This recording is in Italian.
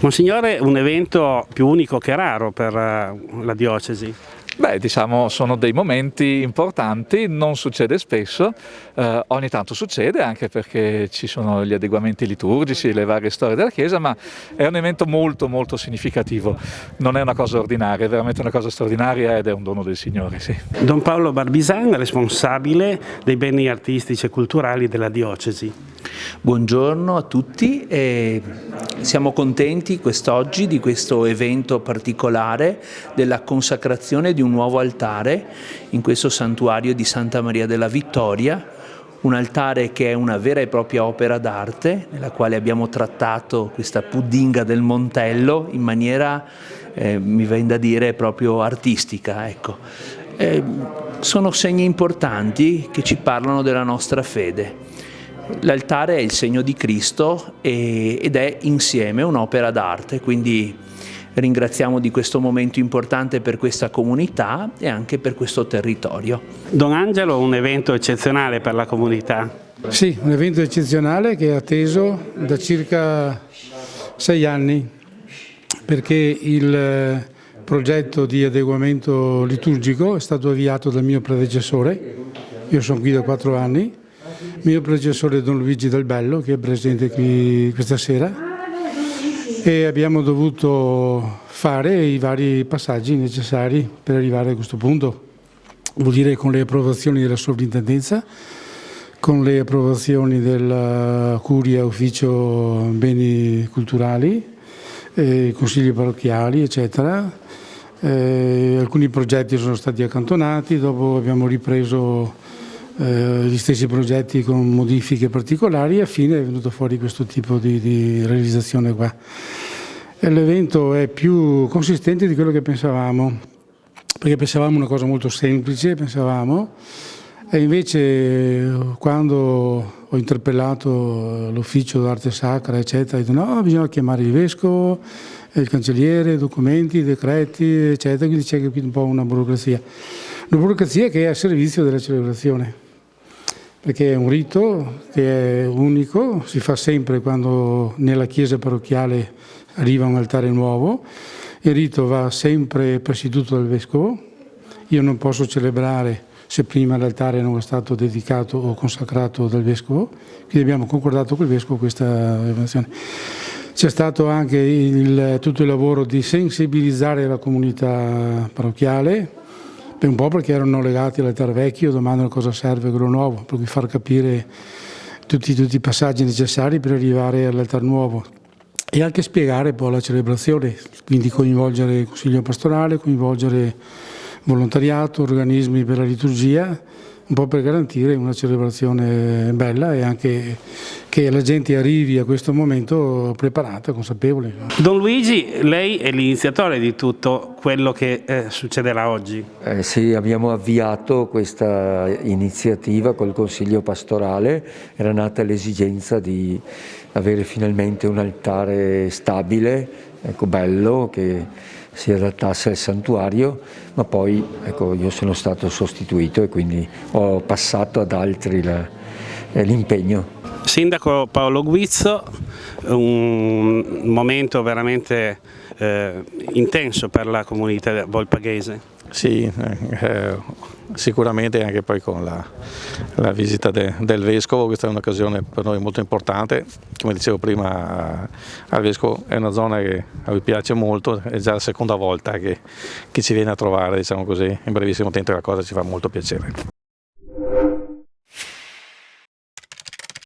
Monsignore, un evento più unico che raro per la diocesi. Beh, diciamo, sono dei momenti importanti, non succede spesso, ogni tanto succede anche perché ci sono gli adeguamenti liturgici, le varie storie della Chiesa, ma è un evento molto molto significativo, non è una cosa ordinaria, è veramente una cosa straordinaria ed è un dono del Signore, sì. Don Paolo Barbisan, responsabile dei beni artistici e culturali della diocesi. Buongiorno a tutti e siamo contenti quest'oggi di questo evento particolare della consacrazione di un nuovo altare in questo santuario di Santa Maria della Vittoria, un altare che è una vera e propria opera d'arte nella quale abbiamo trattato questa puddinga del Montello in maniera, mi viene da dire, proprio artistica. Ecco. Sono segni importanti che ci parlano della nostra fede. L'altare è il segno di Cristo ed è insieme un'opera d'arte, quindi ringraziamo di questo momento importante per questa comunità e anche per questo territorio. Don Angelo, un evento eccezionale per la comunità. Sì, un evento eccezionale che è atteso da circa 6 anni, perché il progetto di adeguamento liturgico è stato avviato dal mio predecessore, io sono qui da 4 anni, mio predecessore Don Luigi Del Bello, che è presente qui questa sera, e abbiamo dovuto fare i vari passaggi necessari per arrivare a questo punto, vuol dire con le approvazioni della sovrintendenza, con le approvazioni della Curia Ufficio Beni Culturali, consigli parrocchiali, eccetera. Alcuni progetti sono stati accantonati, dopo abbiamo ripreso gli stessi progetti con modifiche particolari e a fine è venuto fuori questo tipo di realizzazione qua. L'evento è più consistente di quello che pensavamo, perché pensavamo una cosa molto semplice, e invece quando ho interpellato l'ufficio d'arte sacra, eccetera, ho detto no, bisogna chiamare il vescovo, il cancelliere, documenti, decreti, eccetera, quindi c'è un po' una burocrazia che è a servizio della celebrazione. Perché è un rito che è unico, si fa sempre quando nella chiesa parrocchiale arriva un altare nuovo, il rito va sempre presieduto dal vescovo, io non posso celebrare se prima l'altare non è stato dedicato o consacrato dal vescovo, quindi abbiamo concordato col vescovo questa elevazione. C'è stato anche tutto il lavoro di sensibilizzare la comunità parrocchiale, per un po' perché erano legati all'altare vecchio, domandano cosa serve quello nuovo, per cui far capire tutti i passaggi necessari per arrivare all'altare nuovo e anche spiegare poi la celebrazione, quindi coinvolgere il consiglio pastorale, coinvolgere volontariato, organismi per la liturgia, un po' per garantire una celebrazione bella e anche che la gente arrivi a questo momento preparata, consapevole. Don Luigi, lei è l'iniziatore di tutto quello che succederà oggi. Sì, abbiamo avviato questa iniziativa col Consiglio pastorale, era nata l'esigenza di avere finalmente un altare stabile, ecco, bello, che si adattasse al santuario, ma poi ecco, io sono stato sostituito e quindi ho passato ad altri l'impegno. Sindaco Paolo Guizzo, un momento veramente intenso per la comunità volpaghese. Sì, sicuramente anche poi con la visita del Vescovo, questa è un'occasione per noi molto importante, come dicevo prima al Vescovo è una zona che a lui piace molto, è già la seconda volta che ci viene a trovare, diciamo così, in brevissimo tempo la cosa ci fa molto piacere.